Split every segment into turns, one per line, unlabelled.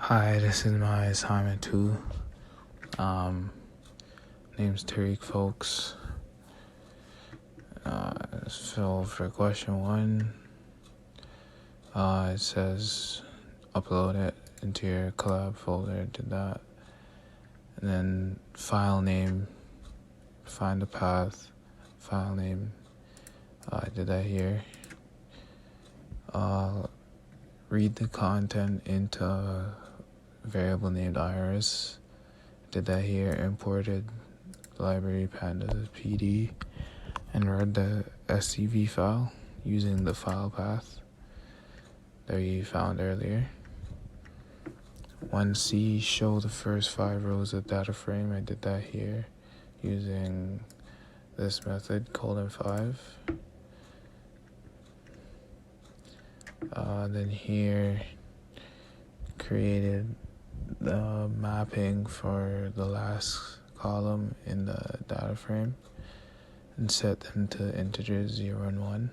Hi, this is my assignment 2. Name's Tariq Folks. So for question 1, it says upload it into your collab folder. Did that. And then file name, find the path, file name. I did that here. Read the content into a variable named iris. Did that here. Imported library pandas PD and read the SCV file using the file path that you found earlier. 1C, show the first 5 rows of data frame. I did that here using this method, :5. Then here, created the mapping for the last column in the data frame and set them to integers 0 and 1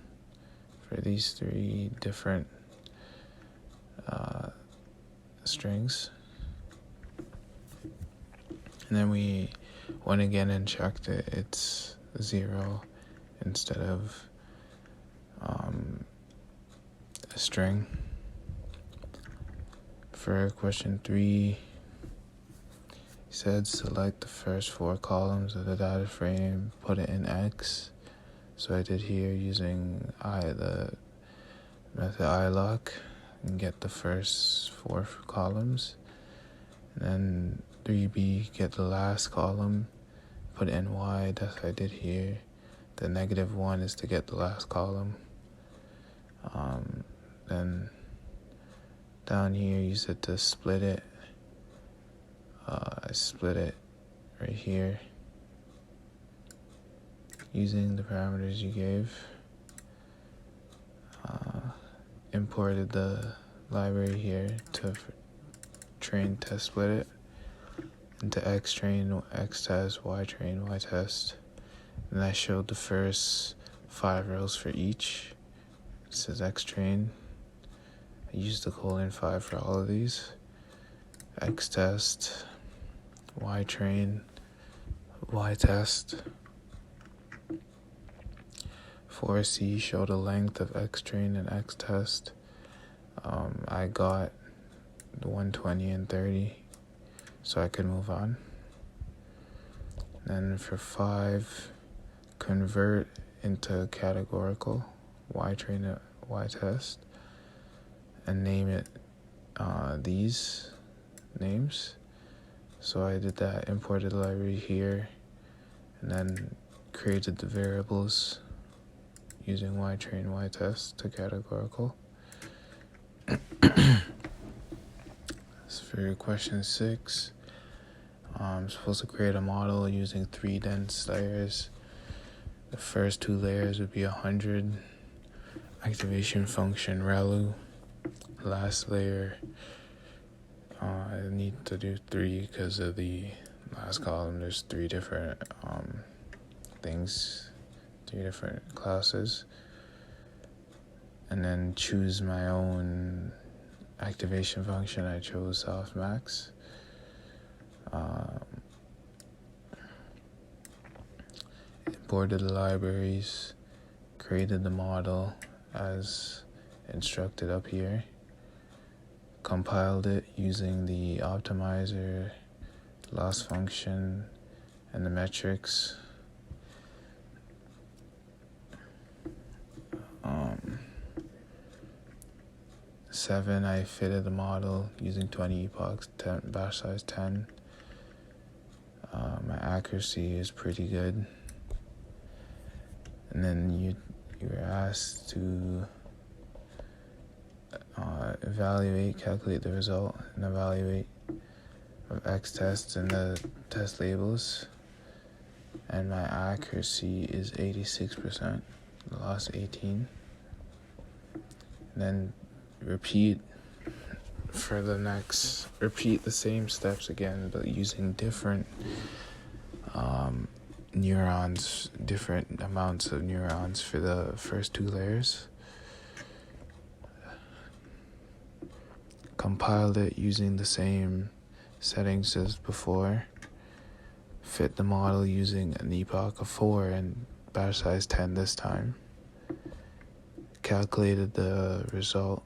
for these 3 different strings. And then we went again and checked it. It's 0 instead of a string. For question 3, he said select the first 4 columns of the data frame, put it in X. So I did here using the method iloc and get the first 4 columns. And then 3B, get the last column, put it in Y. That's what I did here. The -1 is to get the last column. Then down here, you said to split it. I split it right here using the parameters you gave. Imported the library here to train test split it into X train, X test, Y train, Y test. And I showed the first 5 rows for each. It says X train. I used the :5 for all of these. X test, Y train, Y test. 4C, show the length of X train and X test. I got the 120 and 30, so I could move on. Then for 5, convert into categorical, Y train to Y test, and name it these names. So I did that, imported the library here, and then created the variables using Y train, Y test to categorical. So for question 6, I'm supposed to create a model using 3 dense layers. The first 2 layers would be 100, activation function relu. Last layer, I need to do 3 because of the last column. There's 3 different things, 3 different classes. And then choose my own activation function. I chose softmax. Imported the libraries, created the model as instructed up here, compiled it using the optimizer, loss function, and the metrics. 7, I fitted the model using 20 epochs, batch size 10. My accuracy is pretty good. And then you were asked to calculate the result and evaluate of X tests and the test labels. And my accuracy is 86%, loss 18. And then repeat the same steps again, but using different neurons, different amounts of neurons for the first 2 layers. compiled it using the same settings as before. Fit the model using an epoch of 4 and batch size 10 this time. Calculated the result.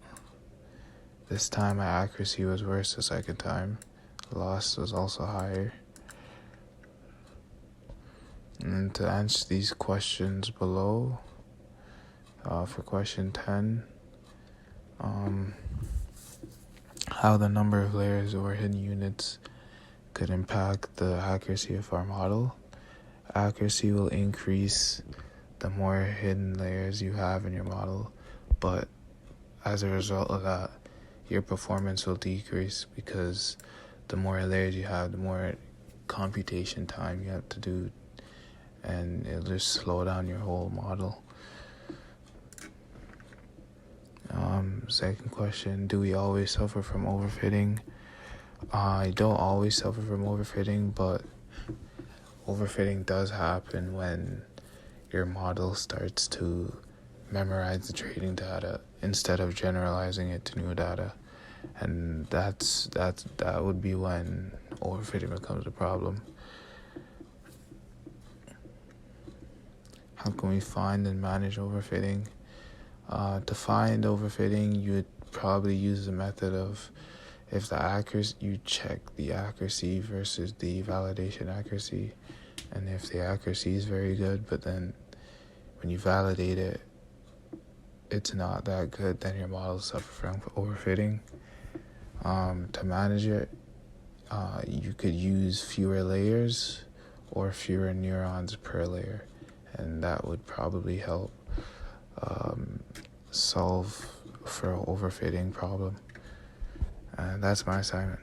This time my accuracy was worse the second time. Loss was also higher. And to answer these questions below, for question 10, how the number of layers or hidden units could impact the accuracy of our model. Accuracy will increase the more hidden layers you have in your model, but as a result of that, your performance will decrease because the more layers you have, the more computation time you have to do, and it'll just slow down your whole model. Second question, do we always suffer from overfitting? I don't always suffer from overfitting, but overfitting does happen when your model starts to memorize the training data instead of generalizing it to new data, and that would be when overfitting becomes a problem. How can we find and manage overfitting? To find overfitting, you would probably use the method of, if the accuracy, you check the accuracy versus the validation accuracy, and if the accuracy is very good, but then when you validate it, it's not that good, then your model suffers from overfitting. To manage it, you could use fewer layers or fewer neurons per layer, and that would probably help solve for overfitting problem. And that's my assignment.